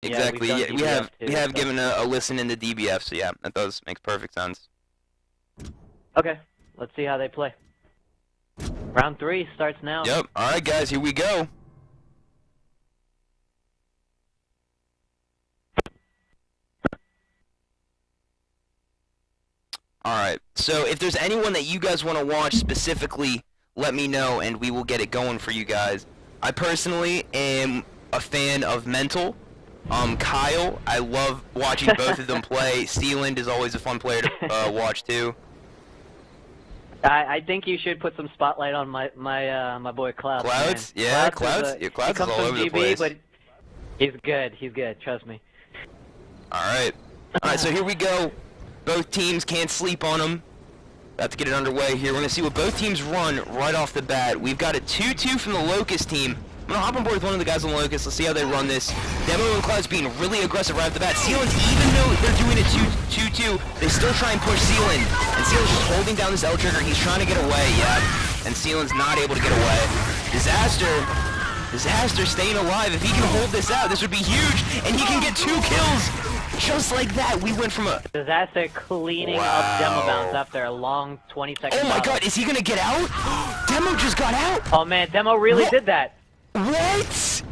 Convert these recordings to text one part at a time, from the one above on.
Exactly. Yeah, We have so. given a listen in the DBF, so yeah, that does make perfect sense. Okay, let's see how they play. Round 3 starts now. Yep. All right, guys, here we go. Alright, so if there's anyone that you guys want to watch specifically, let me know and we will get it going for you guys. I personally am a fan of Mental. Kyle, I love watching both of them play. Sealand is always a fun player to watch too. I think you should put some spotlight on my boy Clouds. Clouds? Man. Yeah, Clouds Clouds is all over the place. But he's good, trust me. Alright, so here we go. Both teams can't sleep on them. About to get it underway here. We're going to see what both teams run right off the bat. We've got a 2-2 from the Locust team. I'm going to hop on board with one of the guys on the Locust. Let's see how they run this. Demo and Clouds being really aggressive right off the bat. Sealand, even though they're doing a 2-2, they still try and push Sealand. And Sealand's just holding down this L trigger. He's trying to get away, yeah. And Sealand's not able to get away. Disaster staying alive. If he can hold this out, this would be huge. And he can get 2 kills. Just like that, we went from a... Disaster cleaning up Demo Bounce after a long 20-second Oh my god, is he gonna get out? Demo just got out! Oh man, Demo really did that. What?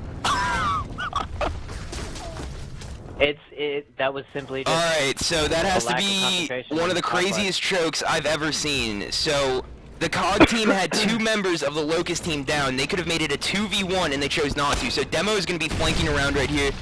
That was simply just... Alright, so that has to be one of the craziest chokes I've ever seen. So, the COG team had 2 members of the Locust team down. They could have made it a 2v1 and they chose not to. So Demo is gonna be flanking around right here.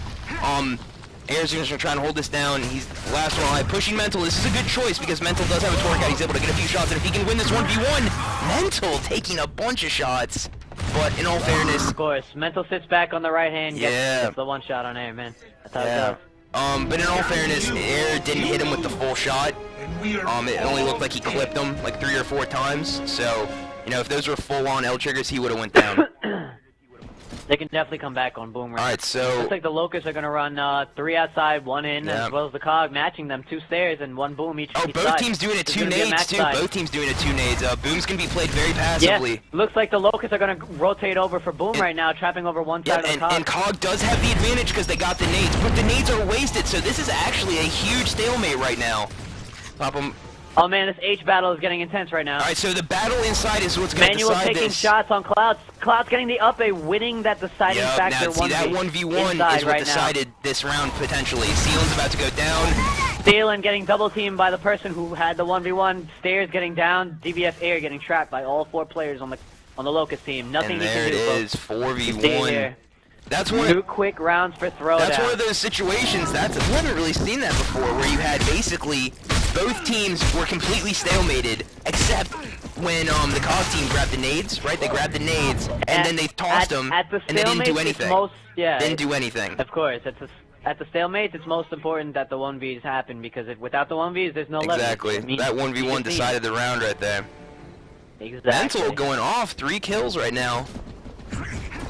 Air's going to try and hold this down. He's last one alive. Pushing Mental. This is a good choice because Mental does have a torque out. He's able to get a few shots. And if he can win this 1v1, Mental taking a bunch of shots. But in all fairness... Of course. Mental sits back on the right hand. Gets the one shot on Air, man. That's how it goes. But in all fairness, Air didn't hit him with the full shot. It only looked like he clipped him like 3 or 4 times. So, you know, if those were full-on L triggers, he would have went down. They can definitely come back on Boom. Alright, so... Looks like the Locusts are going to run 3 outside, 1 in, as well as the COG matching them 2 stairs and 1 Boom each both side. teams doing it 2 nades, too. Both teams doing it 2 nades. Boom's going to be played very passively. Yeah, looks like the Locusts are going to rotate over for Boom right now, trapping over one side of the COG. And COG does have the advantage because they got the nades, but the nades are wasted, so this is actually a huge stalemate right now. Pop them. Oh man, this H battle is getting intense right now. Alright, so the battle inside is what's going to decide this. Manuel taking shots on Clouds. Clouds getting the up A, winning that deciding factor. Now, see, that 1v1 is what decided this round potentially. Sealand's about to go down. Sealand getting double teamed by the person who had the 1v1. Stairs getting down. DBF Air getting trapped by all 4 players on the Locust team. Nothing he can do. There it is, 4v1. That's one 2 quick rounds for Throwdown. That's one of those situations we haven't really seen that before, where you had basically both teams were completely stalemated, except when the COG team grabbed the nades, right? They grabbed the nades and then they tossed them, and they didn't do anything. Didn't do anything. Of course, at the stalemate, it's most important that the 1vs happen, because without the 1vs, there's no leverage. Exactly. That 1v1 decided the round right there. Exactly. Mental going off, 3 kills right now.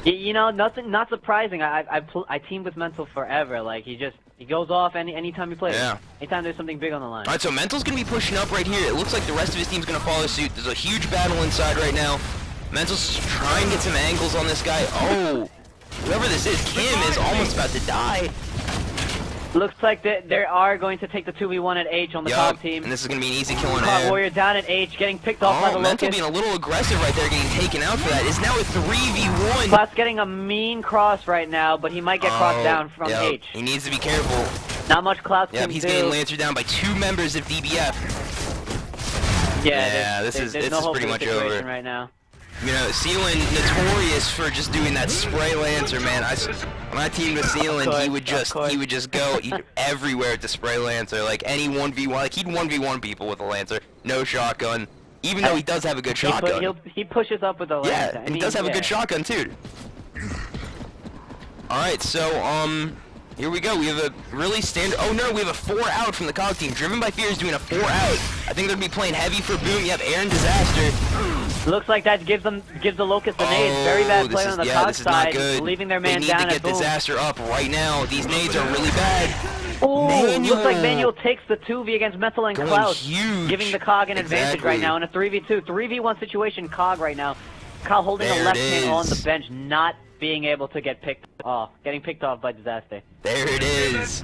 You know, not surprising. I teamed with Mental forever. Like he goes off anytime he plays. Yeah. Anytime there's something big on the line. Alright, so Mental's gonna be pushing up right here. It looks like the rest of his team's gonna follow suit. There's a huge battle inside right now. Mental's trying to get some angles on this guy. Oh, whoever this is, Kim is almost about to die. Looks like they are going to take the 2v1 at H on the COG team. And this is going to be an easy kill on COG Warrior down at H, getting picked off by the Mental Locust. being a little aggressive right there, getting taken out for that. It's now a 3v1. Cloud's getting a mean cross right now, but he might get crossed down from H. He needs to be careful. Not much Cloud can do. He's getting lancered down by 2 members of DBF. Yeah, this is pretty much over right now. You know, Sealand notorious for just doing that spray lancer, man. When I teamed with Sealand, he would just go everywhere with the spray lancer. Like any 1v1, like he'd 1v1 people with a lancer, no shotgun. Even though he does have a good shotgun. He pushes up with the lancer. Yeah, and he does have a good shotgun too. All right, so here we go. We have a really standard. Oh no, we have a 4 out from the COG team. Driven by Fear is doing a 4 out. I think they're gonna be playing heavy for Boom. Yep, Air and Disaster. Looks like that gives the Locust the nades. Very bad play on the COG side, leaving their man down at Boom. They need to get Disaster up right now. These nades are really bad. Oh, looks like Manuel takes the 2v against Mental and Cloud, giving the COG an advantage right now in a 3v2, 3v1 situation. COG right now. COG holding a left hand on the bench, not being able to get picked off, getting picked off by Disaster. There it is.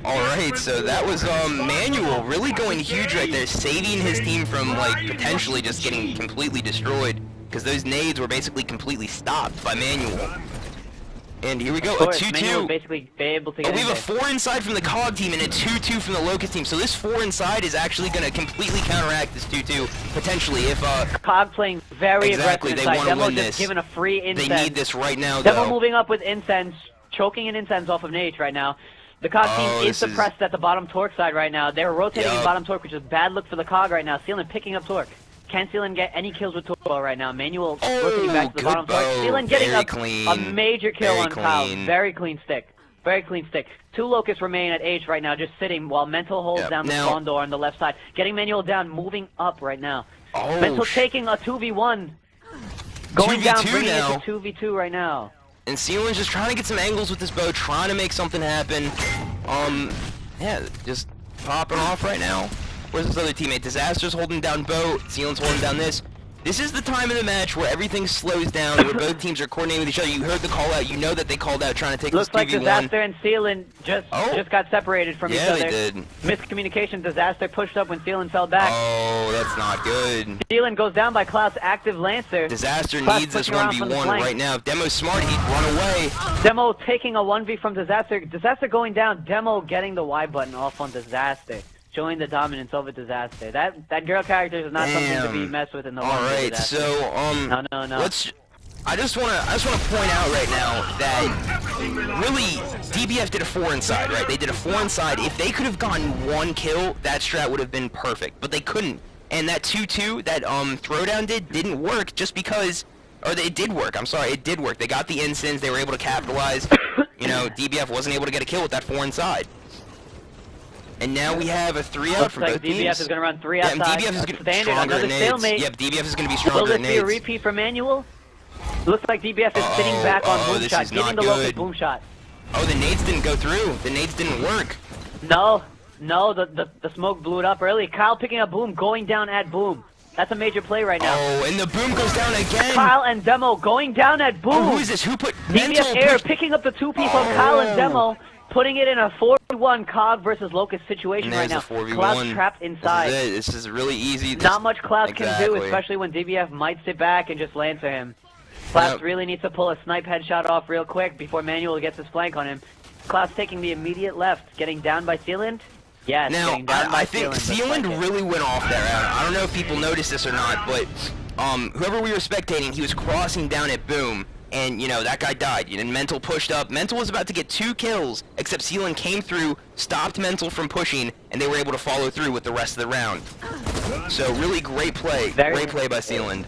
Alright, so that was Manuel really going huge right there, saving his team from like potentially just getting completely destroyed, because those nades were basically completely stopped by Manuel. And here we go, a 2-2. Manuel basically be able to get we have a 4 inside from the COG team and a 2-2 from the Locust team. So this 4 inside is actually going to completely counteract this 2-2 potentially if COG playing very exactly, aggressive they inside. want to Demo win just this. giving a free incense. They need this right now, Demo though. moving up with incense, choking an incense off of Nate right now. The COG team is suppressed at the bottom Torque side right now. They're rotating in bottom Torque, which is a bad look for the COG right now. Sealand picking up Torque. Can Sealand get any kills with Torque right now? Manuel rotating back to the bottom Torque. Sealand getting a major kill on Kyle. Very clean stick. Very clean stick. 2 Locusts remain at H right now, just sitting while Mental holds down the spawn door on the left side. Getting Manuel down, moving up right now. Mental taking a 2v1. Going 2v2 down, bringing now. it to 2v2 right now. And Sealand's just trying to get some angles with this bow, trying to make something happen. Yeah, just popping off right now. Where's his other teammate? Disaster's holding down boat. Sealand's holding down this. This is the time of the match where everything slows down, where both teams are coordinating with each other. You heard the call out. You know that they called out trying to take Looks this 2v1. like Disaster and Sealand just got separated from each other. Yeah, they did. Miscommunication. Disaster pushed up when Sealand fell back. Oh, that's not good. Sealand goes down by Cloud's active Lancer. Disaster Cloud's needs this pushing around 1v1 right now. If Demo's smart, he'd run away. Demo taking a 1v from Disaster. Disaster going down. Demo getting the Y button off on Disaster. Showing the dominance over Disaster. That girl character is not something to be messed with in the one. Alright, so no. I just wanna point out right now that really DBF did a 4 inside, right? They did a 4 inside. If they could have gotten 1 kill, that strat would have been perfect. But they couldn't. And that 2-2 that Throwdown didn't work just because, or it did work, I'm sorry, it did work. They got the instance, they were able to capitalize. You know, DBF wasn't able to get a kill with that 4 inside. And now we have a 3 out from both teams. DBF is going to run 3 outside. DBF is going to be standard, stronger another than stalemate. Yep, DBF is going to be stronger Will than this be a repeat for Manuel? Looks like DBF is sitting back on boom shot, getting the Locust boom shot. Oh, the nades didn't go through. The nades didn't work. No, the smoke blew it up early. Kyle picking up boom, going down at boom. That's a major play right now. Oh, and the boom goes down again. Kyle and Demo going down at boom. Oh, who is this? Who put DBF Air picking up the 2-piece on Kyle and Demo, putting it in a 4v1 COG versus Locust situation right now. Cloud's trapped inside. This is really easy. Not much Cloud can do, especially when DBF might sit back and just Lancer him. Cloud really needs to pull a snipe headshot off real quick before Manuel gets his flank on him. Cloud's taking the immediate left, getting down by Sealand. Yes, now, I think Sealand really went off there. I don't know if people noticed this or not, but whoever we were spectating, he was crossing down at boom. And, you know, that guy died. And Mental pushed up. Mental was about to get 2 kills, except Sealand came through, stopped Mental from pushing, and they were able to follow through with the rest of the round. So, really great play. Great play by Sealand.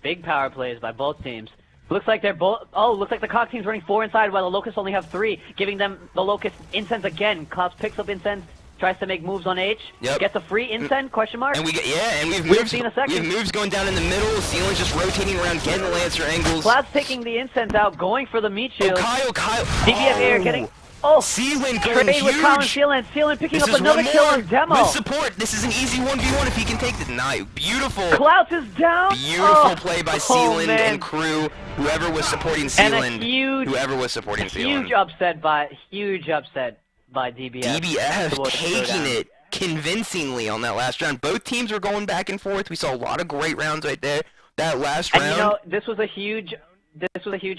Big power plays by both teams. Looks like they're both... Oh, looks like the COG team's running 4 inside while the Locusts only have 3, giving them the Locust incense again. Cloud picks up incense, tries to make moves on H. Gets a free incense, question mark. And we get, and we have moves going down in the middle. Sealand's just rotating around, getting the Lancer angles. Cloud's taking the incense out, going for the meat shield. Oh, Kyle. DBF Air getting... Oh, Sealand going huge. With Kyle and Sealand picking up another kill on Demo. With support. This is an easy 1v1 if he can take this. Nice. Beautiful. Clouds is down. Beautiful play by Sealand and crew. Whoever was supporting Sealand. Huge upset by DBF. DBF taking it convincingly on that last round. Both teams were going back and forth. We saw a lot of great rounds right there. That last round. And you know, this was a huge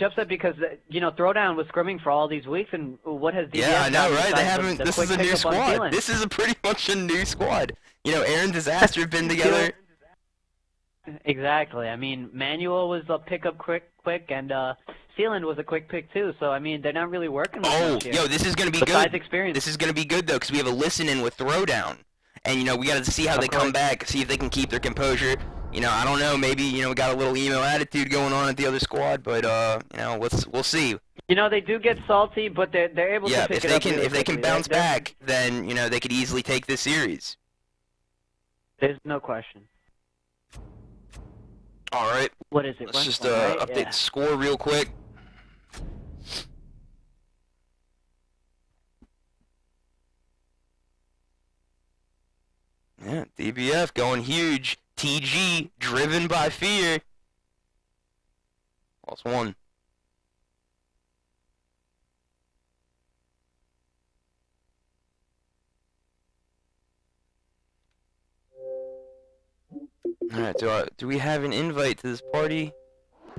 upset because you know Throwdown was scrimming for all these weeks, and what has DBF I know, right? They haven't. This is a new squad. This is pretty much a new squad. You know, Aaron Disaster have been together. Exactly. I mean, Manuel was a pickup quick, and Sealand was a quick pick too. So I mean, they're not really working. Yo, this is gonna be good. Experience. This is gonna be good though, because we have a listen in with Throwdown, and you know we got to see how they come back, see if they can keep their composure. You know, I don't know. Maybe we got a little emo attitude going on at the other squad, but you know, we'll see. You know, they do get salty, but they're able to pick it up. If they can bounce back, then you know they could easily take this series. There's no question. All right. What is it? Let's just update the score real quick. Yeah, DBF going huge. TG driven by fear. Lost one. Alright, do we have an invite to this party?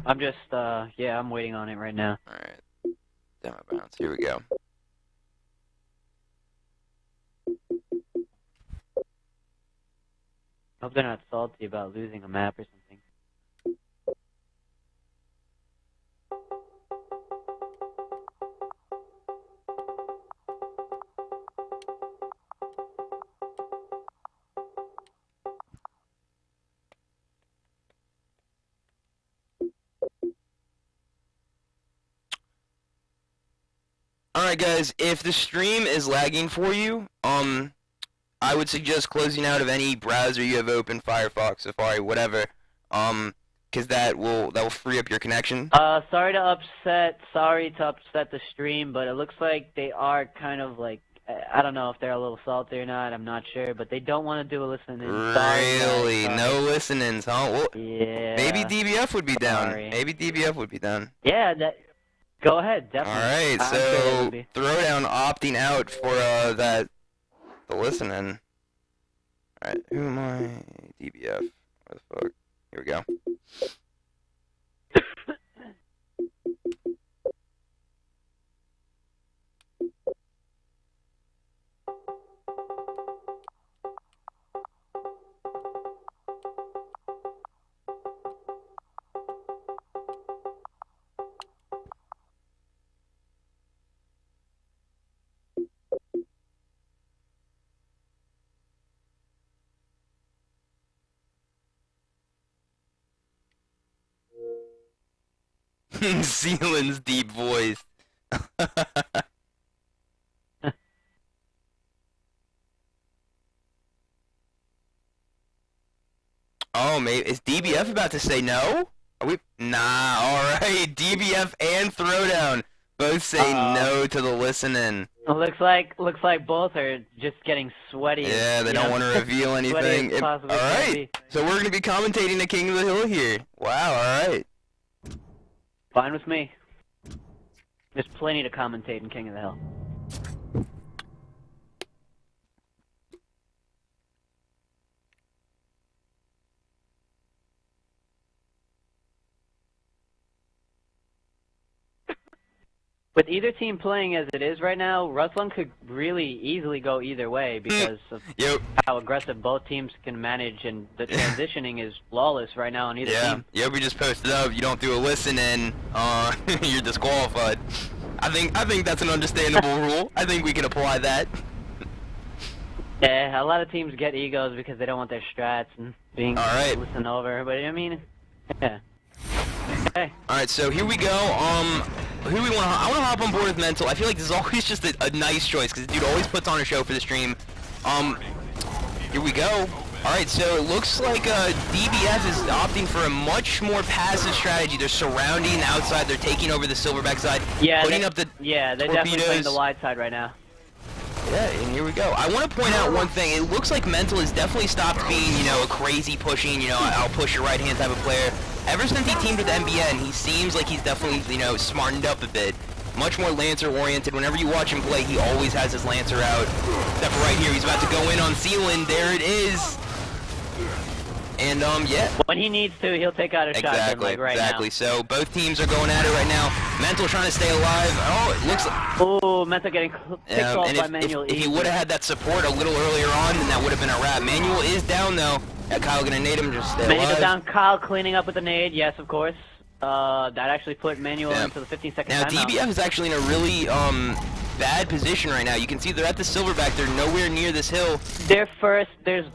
I'm just, yeah, I'm waiting on it right now. Alright. Demo bounce. Here we go. Hope they're not salty about losing a map or something. Alright guys, if the stream is lagging for you, I would suggest closing out of any browser you have open, Firefox, Safari, whatever, because that will free up your connection. Sorry to upset the stream, but it looks like they are kind of like, I don't know if they're a little salty or not, I'm not sure, but they don't want to do a listening. Really? Sorry. No listenings, huh? Well, yeah. maybe DBF would be down. Sorry. Maybe DBF would be down. Yeah, go ahead, definitely. Alright, so Throwdown opting out for the listening. Alright, who am I? DBF. Where the fuck? Here we go. Zealand's deep voice. Oh, maybe is DBF about to say no? Are we? Nah. All right, DBF and Throwdown both say no to the listening. Looks like both are just getting sweaty. Yeah, they don't want to reveal anything. All right, so we're gonna be commentating the King of the Hill here. Wow. All right. Fine with me. There's plenty to commentate in King of the Hill. With either team playing as it is right now, Ruslan could really easily go either way because of how aggressive both teams can manage, and the transitioning is flawless right now on either team. Yeah, we just posted up. You don't do a listen in, you're disqualified. I think that's an understandable rule. I think we can apply that. Yeah, a lot of teams get egos because they don't want their strats and being listened over. But I mean, yeah. Okay. All right, so here we go. Who do we want to? I want to hop on board with Mental. I feel like this is always just a nice choice because dude always puts on a show for the stream. Here we go. All right, so it looks like DBF is opting for a much more passive strategy. They're surrounding the outside. They're taking over the Silverback side. Yeah, putting up the they're definitely playing the wide side right now. Yeah, and here we go. I want to point out one thing. It looks like Mental has definitely stopped being, a crazy pushing, I'll push your right hand type of player. Ever since he teamed with MBN, he seems like he's definitely, smartened up a bit. Much more Lancer-oriented. Whenever you watch him play, he always has his Lancer out. Except for right here, he's about to go in on Sealand. There it is. And, yeah. When he needs to, he'll take out a shotgun, like right now. Exactly. So both teams are going at it right now. Mental trying to stay alive. Oh, it looks like... Oh, Mental getting picked off by Manual. If he would have had that support a little earlier on, then that would have been a wrap. Manual is down, though. Yeah, Kyle gonna nade him, just stay alive. Manual down, Kyle cleaning up with the nade, yes, of course. That actually put Manual into the 15-second timeout. Now, DBF is actually in a really, bad position right now. You can see they're at the Silverback. They're nowhere near this hill. They're first. There's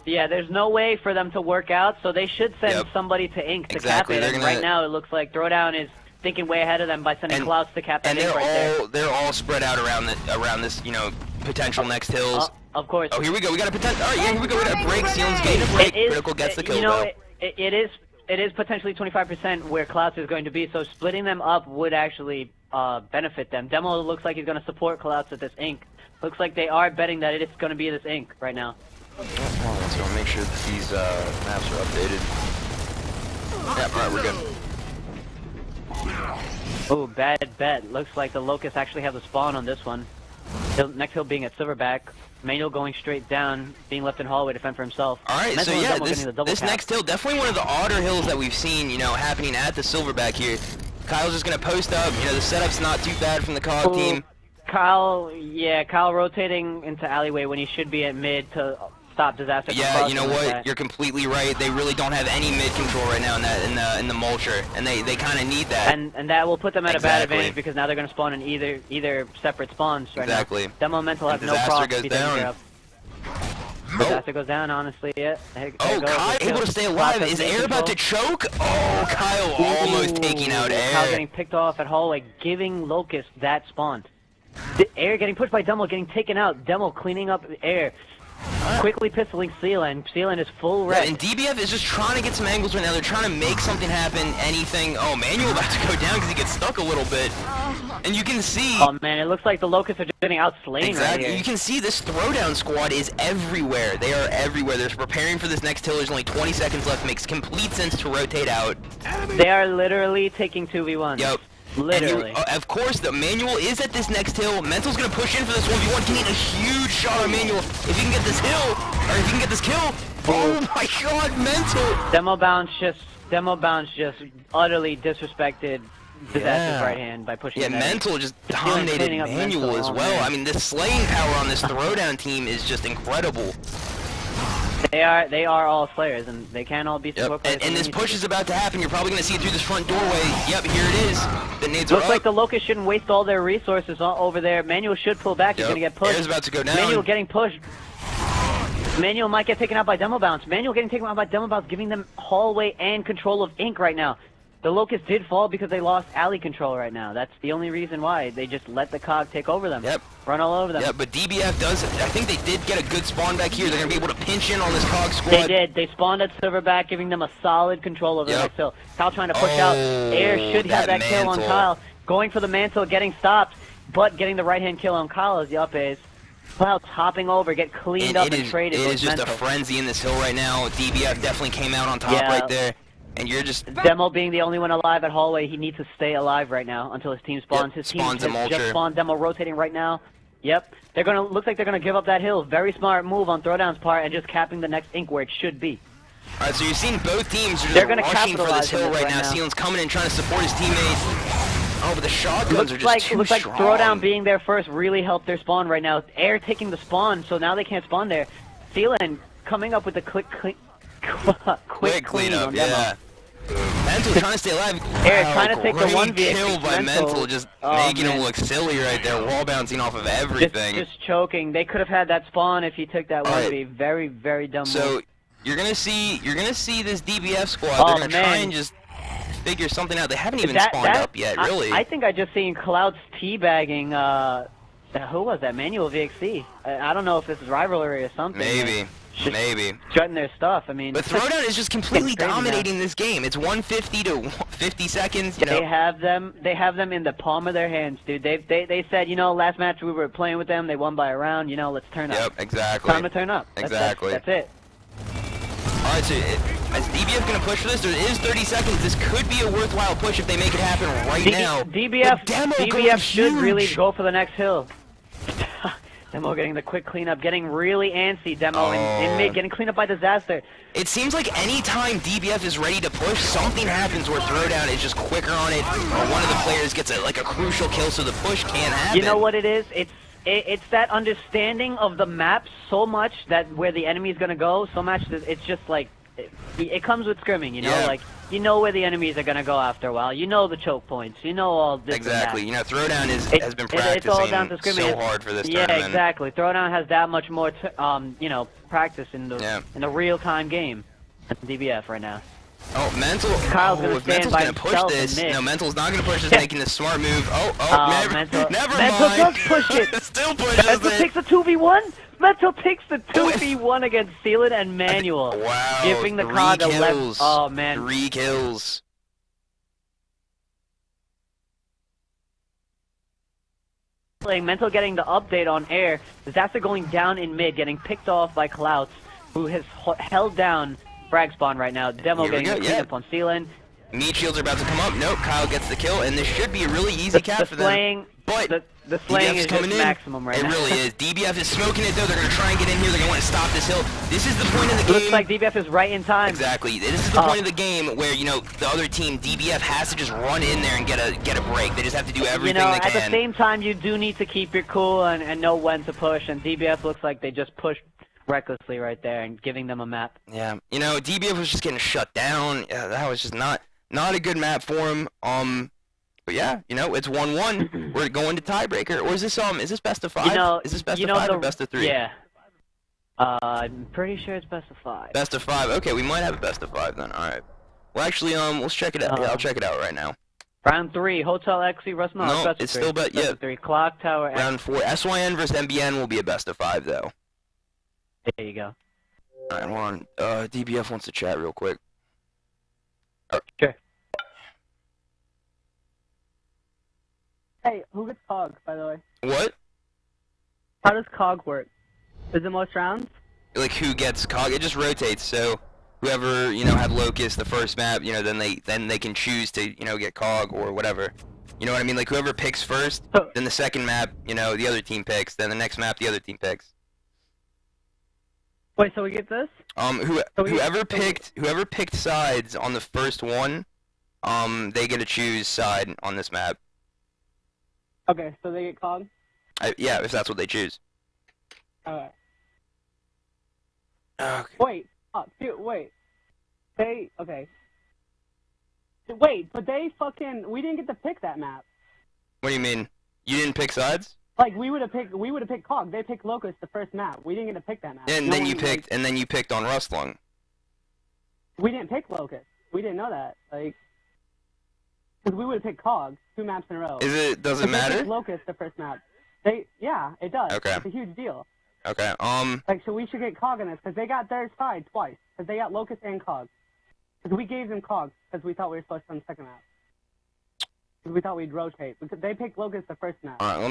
no way for them to work out, so they should send somebody to Ink to cap it. And right now, it looks like Throwdown is thinking way ahead of them by sending Klaus to cap that Ink right there. They're all spread out around this, potential next hills. Of course. Oh, here we go. We got a potential. All right, yeah, here we go. We got a break. Sealand's getting a break. Critical gets the kill, though. It is potentially 25% where Klaus is going to be, so splitting them up would actually benefit them. Demo looks like he's going to support Klaus with this Ink. Looks like they are betting that it's going to be this Ink right now. Oh, let's go make sure that these maps are updated. Yep, alright, we're good. Oh, bad bet. Looks like the Locust actually have the spawn on this one. Next hill being at Silverback. Manuel going straight down, being left in hallway to fend for himself. Alright, so Mental yeah, and Demo this next hill, definitely one of the odder hills that we've seen, you know, happening at the Silverback here. Kyle's just gonna post up, you know, the setup's not too bad from the COG team. Kyle rotating into alleyway when he should be at mid to stop disaster. Yeah, you know what? You're completely right. They really don't have any mid control right now in the mulcher, and they kind of need that. And that will put them at a bad advantage because now they're going to spawn in either separate spawns right now. Exactly. Demo Mental have no disaster procs to be goes taken down. care of. Disaster goes down, honestly. Yeah. Kyle able to stay alive. Is Air about to choke? Oh, Kyle almost taking out Air. Kyle getting picked off at hallway, giving Locust that spawn. The Air getting pushed by Demo, getting taken out. Demo cleaning up Air. Quickly pistoling Sealand. Sealand is full red. Yeah, and DBF is just trying to get some angles right now. They're trying to make something happen, anything. Oh, Manuel about to go down because he gets stuck a little bit. And you can see... Oh, man, it looks like the Locusts are just getting outslain right here. You can see this Throwdown squad is everywhere. They are everywhere. They're preparing for this next hill. There's only 20 seconds left. Makes complete sense to rotate out. They are literally taking 2v1. Yep. Literally. Of course, the Manuel is at this next hill. Mental's gonna push in for this 1v1. He need a huge shot on Manuel. If he can get this hill, or if he can get this kill. Oh my god, Mental! Demo bounce just utterly disrespected Disaster's right hand by pushing. Yeah, Mental just dominated Manuel as well. I mean, the slaying power on this Throwdown team is just incredible. They are all slayers, and they can all be support players. And this push is about to happen. You're probably going to see it through this front doorway. Yep, here it is. The nades are Looks like the Locust shouldn't waste all their resources over there. Manuel should pull back. He's going to get pushed. Air's about to go down. Manuel getting pushed. Manuel might get taken out by Demo Bounce. Manuel getting taken out by Demo Bounce, giving them hallway and control of Ink right now. The Locust did fall because they lost alley control right now. That's the only reason why. They just let the COG take over them. Yep. Run all over them. Yeah, but DBF does, I think they did get a good spawn back here. They're going to be able to pinch in on this COG squad. They did. They spawned at Silverback, giving them a solid control over the next hill. Kyle trying to push out. Air should have that kill on Kyle. Going for the mantle, getting stopped, but getting the right-hand kill on Kyle as the up is. Cloud's hopping over, get cleaned up and traded. It is just a frenzy in this hill right now. DBF definitely came out on top right there. And you're just... Demo being the only one alive at hallway, he needs to stay alive right now until his team spawns. His team has just spawned. Demo rotating right now. Yep. They're gonna looks like they're gonna give up that hill. Very smart move on Throwdown's part and just capping the next Ink where it should be. Alright, so you're seeing both teams are just rushing for this hill right now. Sealand's coming in trying to support his teammates. Oh, but the shotguns are just too strong. Throwdown being there first really helped their spawn right now. Air taking the spawn, so now they can't spawn there. Sealand coming up with the quick clean on Demo. Mental trying to stay alive. Air trying to take the 1v kill by Mental, just making him look silly right there, wall bouncing off of everything. Just choking. They could have had that spawn if he took that 1v. Very, very dumb move. So you're gonna see this DBF squad. They're gonna try and just figure something out. They haven't even spawned up yet, really. I think I just seen Cloud's teabagging. Who was that? Manuel VXC. I don't know if this is rivalry or something. Maybe. Maybe. Strutting their stuff, I mean... But Throwdown is just completely dominating this game. It's 150 to 50 seconds, you know. They have them in the palm of their hands, dude. They said, you know, last match we were playing with them, they won by a round, you know, let's turn up. Yep, exactly. Time to turn up. Exactly. That's it. Alright, so is DBF going to push for this? There is 30 seconds. This could be a worthwhile push if they make it happen right now. DBF should really go for the next hill. Demo getting the quick cleanup, getting really antsy. Demo in mid, getting cleaned up by Disaster. It seems like any time DBF is ready to push, something happens where Throwdown is just quicker on it, or one of the players gets a crucial kill, so the push can't happen. You know what it is? It's that understanding of the map so much that where the enemy is gonna go so much that it's just like it comes with scrimming, you know, like you know where the enemies are gonna go after a while. You know the choke points. You know all this. Exactly. You know, Throwdown has been practicing it's all down to scrimming. so hard for this tournament. Yeah, exactly. Throwdown has that much more, you know, practice in the real-time game than DBF right now. Oh, Mental. Kyle's gonna stand by himself this. and miss. No, Mental's not gonna push this, making the smart move. Never mind. Mental does push it. Still pushes Mental takes the 2v1. Mental takes the 2v1 against Sealand and Manuel. Wow. Giving the COG 11. Oh, man. 3 kills. Mental getting the update on Air. Disaster going down in mid, getting picked off by Clouds, who has held down frag spawn right now. Demo getting the cleanup on Sealand. Meat shields are about to come up. Nope, Kyle gets the kill, and this should be a really easy cap for them. But the slaying is just maximum right now. It really is. DBF is smoking it though. They're gonna try and get in here. They're gonna want to stop this hill. This is the point of the game. Looks like DBF is right in time. Exactly. This is the point of the game where the other team, DBF, has to just run in there and get a break. They just have to do everything they can. At the same time, you do need to keep your cool and know when to push. And DBF looks like they just pushed recklessly right there and giving them a map. Yeah. DBF was just getting shut down. Yeah, that was just not a good map for him. But yeah, it's 1-1. We're going to tiebreaker, or is this best of 5? Is this best of 5 or best of 3? Yeah. I'm pretty sure it's best of 5. Best of 5. Okay, we might have a best of 5 then. All right. Well, actually, let's check it out. Yeah, I'll check it out right now. Round 3, Hotel XE, Russ. No, it's still best. Yeah. 3, Clock Tower. Round 4, SYN versus MBN will be a best of 5 though. There you go. All right, hold on. DBF wants to chat real quick. Sure. Hey, who gets COG, by the way? What? How does COG work? Is it most rounds? Like, who gets COG? It just rotates, so whoever, had LOCUST the first map, then they can choose to, get COG or whatever. You know what I mean? Like, whoever picks first, then the second map, the other team picks, then the next map, the other team picks. Wait, so we get this? Whoever picked sides on the first one, they get to choose side on this map. Okay, so they get COG? Yeah, if that's what they choose. Okay. Okay. Wait, wait. Okay. Wait, but we didn't get to pick that map. What do you mean? You didn't pick sides? Like, we would have picked COG. They picked LOCUST the first map. We didn't get to pick that map. And then you picked on Rustlung. We didn't pick LOCUST. We didn't know that. Like, because we would have picked COG 2 maps in a row. Does it matter? They picked LOCUST the first map. Yeah, it does. Okay. It's a huge deal. Okay. Like, so we should get COG in this, because they got their side twice. Because they got LOCUST and COG. Because we gave them COG, because we thought we were supposed to on the second map. Because we thought we'd rotate. Because they picked LOCUST the first map. Alright, let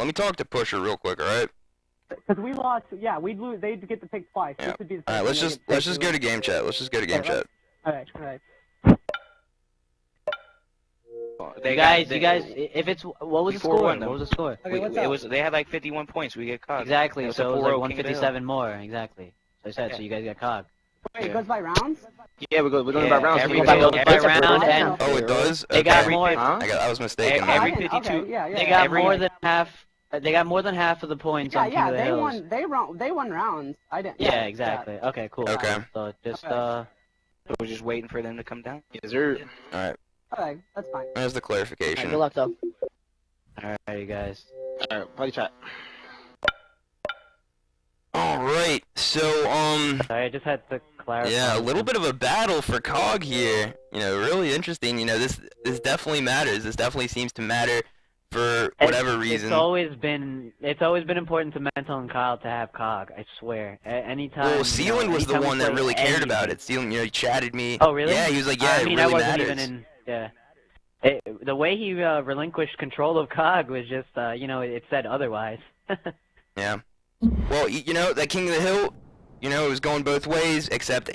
me talk to Pusher real quick, alright? Because we lost, yeah, we'd lose, they'd get to pick twice. Yeah. Alright, let's just go to game chat. Let's just go to game chat. Alright. You guys, if it's, what was the score? What was the score? Okay, they had like 51 points. We get COG. Exactly, so it was like 157 more, exactly. So I said, Okay. so you guys got COG. Wait, it goes by rounds? Yeah, we're going by rounds. Every round, and Oh, it does? they got Okay. more. I was mistaken. Every I didn't- 52. Okay, yeah. They got every- more than half. They got more than half of the points on King of the Hills. They won rounds. I didn't. Yeah, exactly. Okay, cool. Okay. So just We're just waiting for them to come down. Yes, sir. Alright, Okay, that's fine. there's the clarification. Good luck, though. alright, you guys. Alright, party chat. Alright, so, Sorry, I just had to clarify. yeah, a little bit of a battle for COG here. Really interesting. This definitely matters. This definitely seems to matter for whatever reason. It's always been important to Mental and Kyle to have COG. I swear. Anytime. Well, Sealand was the anytime one we that play really cared anything. about it. Sealand, he chatted me. Oh, really? Yeah, he was like, yeah, I mean, it really I wasn't matters. even in. Yeah. The way he relinquished control of COG was just, it said otherwise. Yeah. Well, that King of the Hill, it was going both ways, except,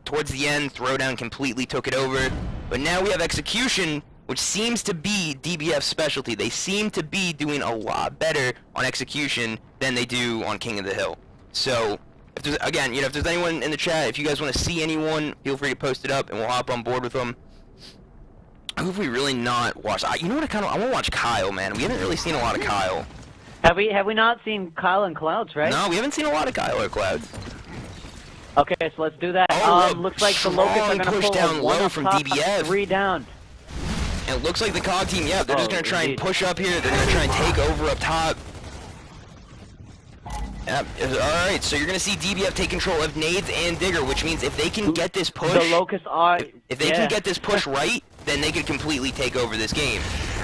towards the end, Throwdown completely took it over. But now we have Execution, which seems to be DBF's specialty. They seem to be doing a lot better on Execution than they do on King of the Hill. So, if there's anyone in the chat, if you guys want to see anyone, feel free to post it up, and we'll hop on board with them. Who have we really not watched? You know what I want to watch Kyle, man. We haven't really seen a lot of Kyle. Have we not seen Kyle and Clouds, right? No, we haven't seen a lot of Kyle or Clouds. Okay, so let's do that. Oh, looks like the strong Locusts are gonna push pull down a 1 low up from top, DBF. 3 down. And it looks like the COG team, yeah, they're just going to try and indeed. push up here. They're going to try and take over up top. Yep. Alright, so you're going to see DBF take control of Nades and Digger, which means if they can get this push... The Locusts are... If they can get this push right, then they can completely take over this game.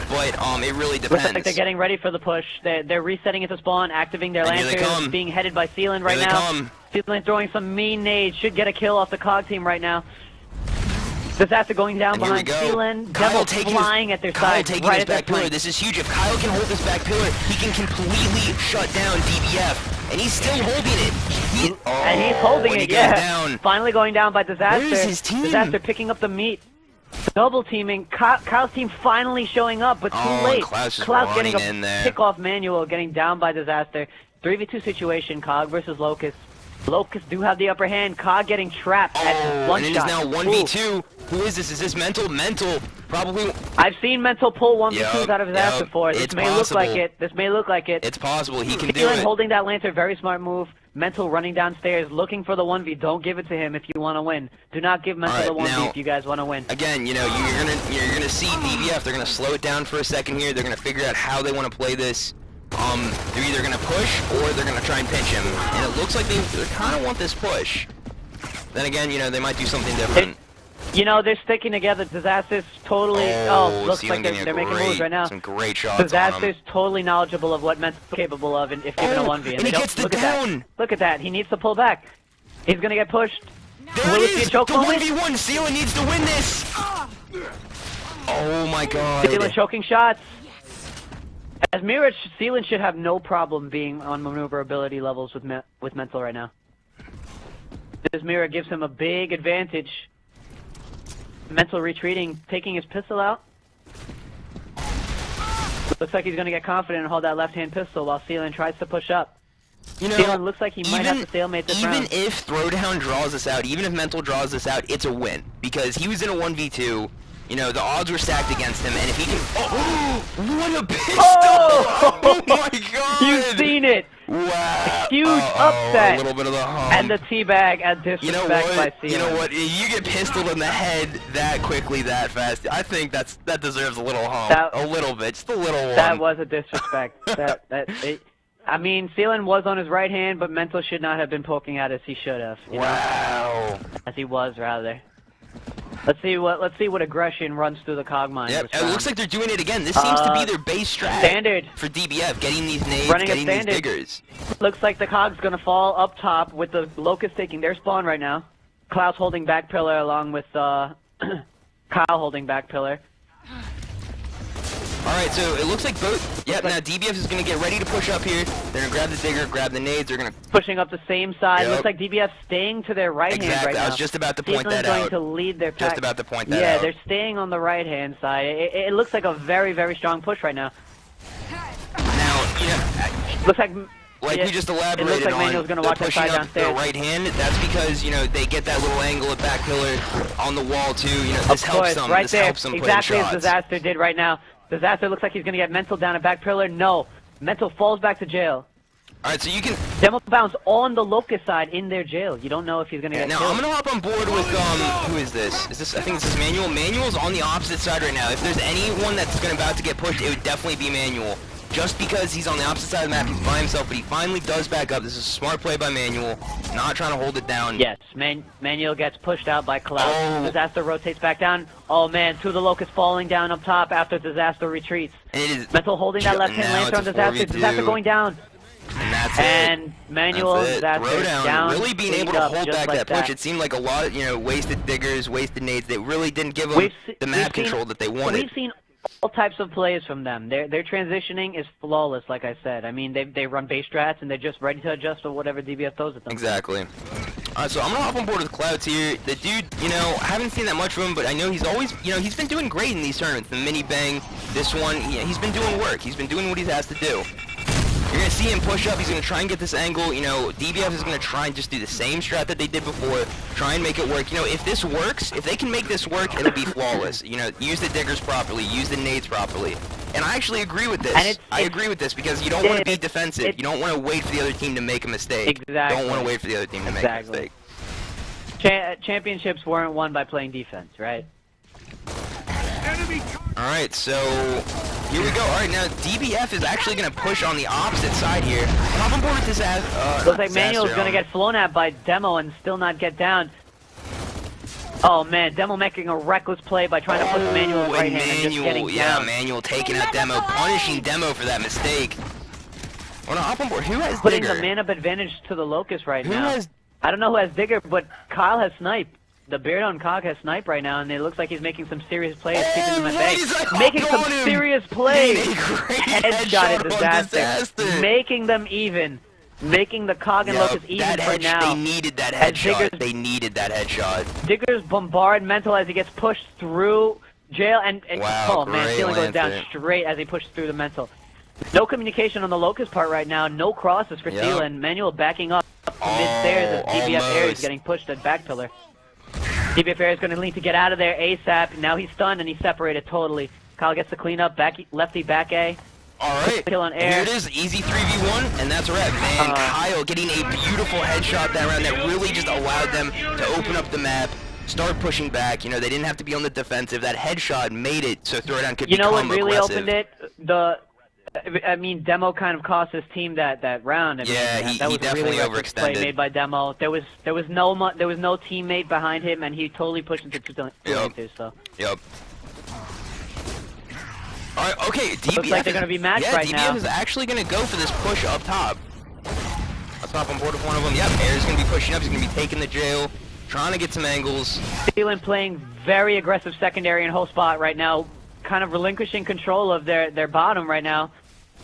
But it really Looks depends. like they're getting ready for the push. They're resetting into spawn, activating their And here they lancers, come. being headed by Sealand right Here they now. come. Sealand throwing some mean nades, should get a kill off the COG team right now. Disaster going down And here we behind go. Sealand. Kyle Devil taking flying at their Kyle side, taking right his at their back pillar. flank. This is huge. If Kyle can hold this back pillar, he can completely shut down DBF. And he's still holding it. And he's holding when it, he yeah. goes down. Finally going down by Disaster. Where's his team? Disaster picking up the meat. Double teaming. Kyle's team finally showing up, but too late. Klaus is Klaus getting running a in there. pick off manual, getting down by Disaster. 3v2 situation, Cog versus Locust. Locust do have the upper hand. Cog getting trapped at one and shot. it is now 1v2. Who is this? Is this Mental? Mental, probably. I've seen Mental pull 1v2s out of his ass before. This it's may look like possible. it. This may look like it. It's possible. He can do Stealing, it. holding that lantern, very smart move. Mental running downstairs, looking for the 1v. Don't give it to him if you want to win. Do not give Mental the 1v now, if you guys want to win. Again, you know, you're gonna see DBF. They're gonna slow it down for a second here. They're gonna figure out how they want to play this. They're either gonna push or they're gonna try and pinch him. And it looks like they kind of want this push. Then again, you know, they might do something different. You know, they're sticking together. Disaster's totally... looks like they're making moves right now. Some great shots Disaster's totally knowledgeable of what Mental's capable of if given a 1v. And he gets the down! Look at that. He needs to pull back. He's gonna get pushed. There it is! The 1v1! Sealan needs to win this! Oh my god. Sealan choking shots. As Mirage, Sealan should have no problem being on maneuverability levels with Mental right now. This mirror gives him a big advantage. Mental retreating, taking his pistol out. Looks like he's going to get confident and hold that left-hand pistol while Sealan tries to push up. You know, Sealan looks like he might have to stalemate this round. Even if Throwdown draws this out, even if Mental draws this out, it's a win. Because he was in a 1v2, you know, the odds were stacked against him, and if he can... Oh! What a pistol! Oh my god! You've seen it! Wow! Huge upset! A little bit of the hump. And the teabag and disrespect by Sealan. You know what? You get pistoled in the head that quickly, that fast. I think that deserves a little hump. A little bit. Just a little one. That was a disrespect. I mean, Sealan was on his right hand, but Mental should not have been poking at as he should have. Wow. As he was, rather. Let's see what aggression runs through the Cog mind. Yep, it looks like they're doing it again. This seems to be their base strat. Standard. For DBF, getting these nades, Running getting these diggers. Looks like the Cog's gonna fall up top with the Locust taking their spawn right now. Klaus holding back pillar along with Kyle holding back pillar. Alright, so it looks like both... Yep, now DBF is going to get ready to push up here. They're going to grab the digger, grab the nades, they're going to... Pushing up the same side. Yep. Looks like DBF staying to their right hand right now. I was just about to point that going out. to lead their pack. Just about to point that out. Yeah, they're staying on the right hand side. It looks like a very, very strong push right now. Now, you know... Looks like... Like we just elaborated it looks like Manuel's on, gonna watch pushing that side up their downstairs. right hand. That's because, you know, they get that little angle of back pillar on the wall, too. You know, this helps them. Right this there, helps them exactly play as shots. Disaster did right now. Disaster looks like he's gonna get Mental down at back pillar. No. Mental falls back to jail. Alright, so you can... Demo bounce on the Locust side in their jail. You don't know if he's gonna get now killed. I'm gonna hop on board with, who is this? I think this is Manuel. Manuel's on the opposite side right now. If there's anyone that's about to get pushed, it would definitely be Manuel. Just because he's on the opposite side of the map, he's by himself, but he finally does back up. This is a smart play by Manuel, not trying to hold it down. Yes, Manuel gets pushed out by Klaus. Oh. Disaster rotates back down. Oh man, two of the Locusts falling down up top after Disaster retreats. And it is Mental holding that left-hand lantern on Disaster. Disaster going down. And that's and Manuel Disaster Throwdown, down. really being able to hold back like that push. It seemed like a lot of, you know, wasted diggers, wasted nades. They really didn't give them the map control that they wanted. We've seen all types of plays from them. Their transitioning is flawless, like I said. I mean, they run base strats, and they're just ready to adjust to whatever DBF throws at them. Exactly. So I'm going to hop on board with Clouds here. The dude, you know, I haven't seen that much from him, but I know he's always, you know, he's been doing great in these tournaments. The mini bang, this one, he's been doing work. He's been doing what he has to do. You're going to see him push up. He's going to try and get this angle. You know, DBF is going to try and just do the same strat that they did before. Try and make it work. You know, if this works, if they can make this work, it'll be flawless. You know, use the diggers properly. Use the nades properly. And I actually agree with this. I agree with this because you don't want to be defensive. You don't want to wait for the other team to make a mistake. Exactly. Don't want to wait for the other team to make a mistake. Championships weren't won by playing defense, right? Alright, so here we go. Alright, now DBF is actually going to push on the opposite side here. Hop on board with this looks like Manuel's going to get flown at by Demo and still not get down. Oh man, Demo making a reckless play by trying to push Manuel right hand and just getting down. Manuel taking out Demo, punishing Demo for that mistake. Oh no, hop on board. Who has Putting Digger? the man-up advantage to the Locust right Who now. has... I don't know who has Digger, but Kyle has Snipe. The beard on Cog has Snipe right now, and it looks like he's making some serious plays, keeping them at bay. Making some serious plays. Headshot at Disaster. Making them even. making the Cog and Locust even for now. They needed that headshot. They needed that headshot. Diggers bombard Mental as he gets pushed through jail, and wow, oh man, Ceiling goes down straight as he pushes through the Mental. No communication on the Locust part right now. No crosses for Ceiling. Manual backing up mid-stairs as DBF Air is getting pushed at back pillar. DBF Air is going to need to get out of there ASAP. Now he's stunned and he's separated totally. Kyle gets the cleanup. Lefty back A. Alright, kill on air. Here it is, easy 3v1, and that's a wrap. Man, Kyle getting a beautiful headshot that round that really just allowed them to open up the map, start pushing back. You know, they didn't have to be on the defensive. That headshot made it so Throwdown could become aggressive. You know what really opened it? I mean, Demo kind of cost his team that round. I mean, that was definitely really overextended. Play made by Demo. There was no teammate behind him, and he totally pushed into two so. Yep. Alright, okay, DBF looks like they're gonna be matched right now. DBF is actually gonna go for this push up top. Let's hop on board with one of them. Yep, Air's gonna be pushing up. He's gonna be taking the jail, trying to get some angles. Thielen playing very aggressive secondary and whole spot right now, kind of relinquishing control of their bottom right now.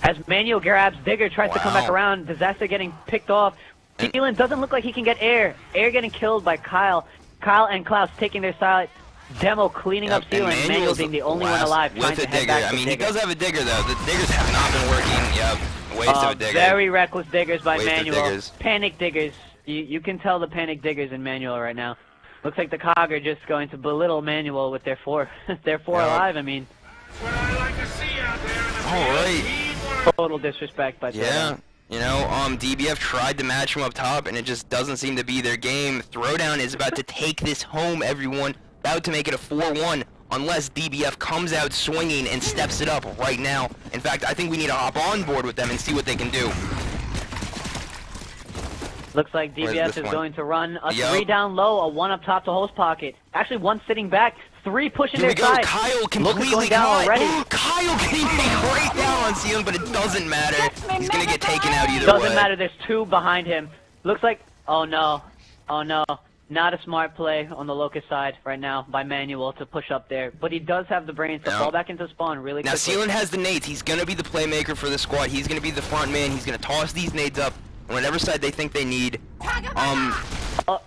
As Manuel grabs Digger, tries to come back around. Disaster getting picked off. Thielen doesn't look like he can get Air. Air getting killed by Kyle. Kyle and Klaus taking their side. Demo cleaning up Thielen, and Manuel being the only one alive trying to head back to Digger. He does have a Digger though. The Diggers have not been working. Yep, waste of a Digger. Very reckless Diggers by Manuel. Panic Diggers. You can tell the panic Diggers in Manuel right now. Looks like the Cog are just going to belittle Manuel with their four alive. I mean. Alright. Total disrespect by Throwdown. You know, DBF tried to match him up top, and it just doesn't seem to be their game. Throwdown is about to take this home, everyone. About to make it a 4-1, unless DBF comes out swinging and steps it up right now. In fact, I think we need to hop on board with them and see what they can do. Looks like DBF is going to run a 3 down low, a 1 up top to host pocket. Actually, 1 sitting back, 3 pushing their side. Kyle completely down already. Kyle getting a great down on Ceiling, but it doesn't matter. He's going to get taken out either way. Doesn't matter, there's 2 behind him. Looks like, oh no. Not a smart play on the Locust side right now by Manuel to push up there. But he does have the brains to fall back into spawn really quickly. Now, Ceiling has the nades. He's going to be the playmaker for the squad. He's going to be the front man. He's going to toss these nades up on whatever side they think they need.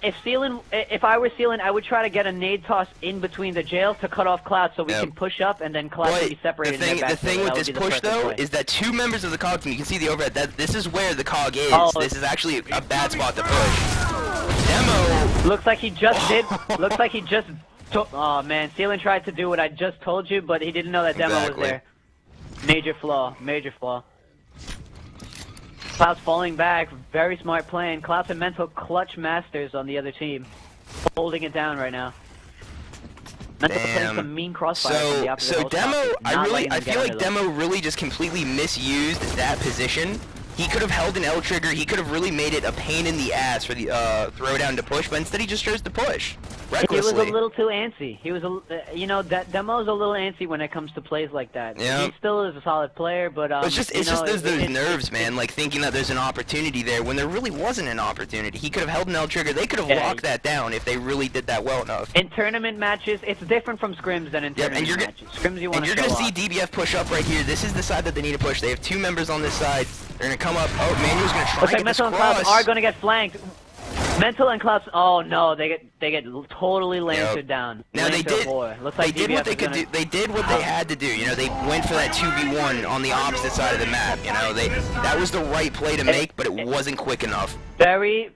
If I were Ceiling, I would try to get a nade toss in between the jails to cut off Cloud so we can push up and then Cloud can be separated. The thing with this push, though, is that 2 members of the COG team, you can see the overhead, this is where the COG is. This is actually a bad spot to push. Demo. Looks like he just did. Looks like he just. Oh man, Ceiling tried to do what I just told you, but he didn't know that Demo was there. Major flaw. Major flaw. Klaus falling back. Very smart playing. Klaus and Mental clutch masters on the other team, holding it down right now. Mental playing some mean crossfire from the opposite so Demo, pocket, I feel like Demo really just completely misused that position. He could have held an L trigger. He could have really made it a pain in the ass for the Throwdown to push, but instead he just chose to push recklessly. He was a little too antsy. He was, Demo's a little antsy when it comes to plays like that. Yeah. He still is a solid player, but it's just those nerves, man. Like thinking that there's an opportunity there when there really wasn't an opportunity. He could have held an L trigger. They could have locked that down if they really did that well enough. In tournament matches, it's different from scrims than in tournament matches. Scrims you want to. And you're gonna see DBF push up right here. This is the side that they need to push. They have 2 members on this side. They're gonna come up. Oh, Manuel's gonna try to get this cross. Mental and Klaus are gonna get flanked. Mental and Klaus. Oh no, they get totally lancered down. Now they did. Looks like they did what they could do. They did what they had to do. You know, they went for that 2v1 on the opposite side of the map. You know, that was the right play to make, but it wasn't quick enough. Very,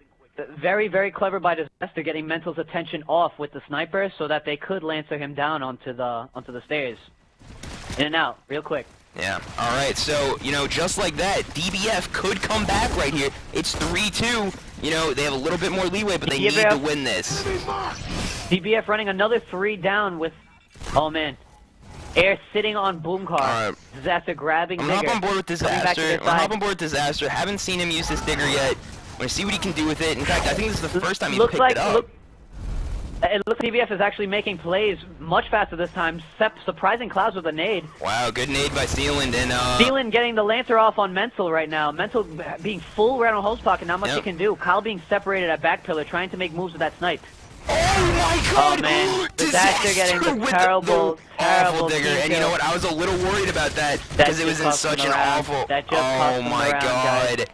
very clever by Disaster getting Mental's attention off with the sniper so that they could lancer him down onto the stairs. In and out, real quick. Yeah. All right. So, you know, just like that, DBF could come back right here. It's 3-2. You know, they have a little bit more leeway, but they need to win this. DBF running another 3 down with, oh man, Air sitting on Boom Car. Disaster grabbing Digger. I'm not on board with Disaster. Haven't seen him use this Digger yet. I'm going to see what he can do with it. In fact, I think this is the first time he's picked it up. It looks like DBF is actually making plays much faster this time, surprising Clouds with a nade. Wow, good nade by Sealand. And Sealand getting the Lancer off on Mental right now. Mental being full around on host pocket, not much he can do. Kyle being separated at back pillar, trying to make moves with that snipe. Oh my god! Oh man, Disaster getting the terrible Digger. And you know what, I was a little worried about that, because it was in such an awful... Oh my god.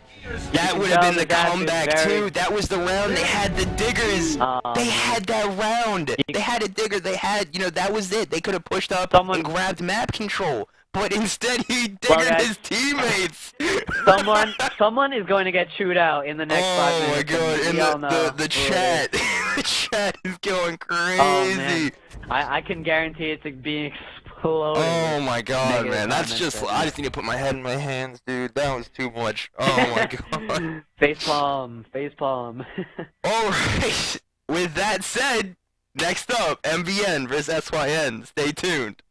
That would have been the comeback too. That was the round they had the diggers. They had that round. They had a digger. They had, that was it. They could have pushed up and grabbed map control. But instead he diggered his teammates. Someone is going to get chewed out in the next 5 minutes. Oh my god, and the chat. The chat is going crazy. Oh, man. I can guarantee it's being exploded. Oh my god, man. That's just, I just need to put my head in my hands, dude. That was too much. Oh my god. Facepalm. Facepalm. Alright. With that said, next up, MVN versus SYN. Stay tuned.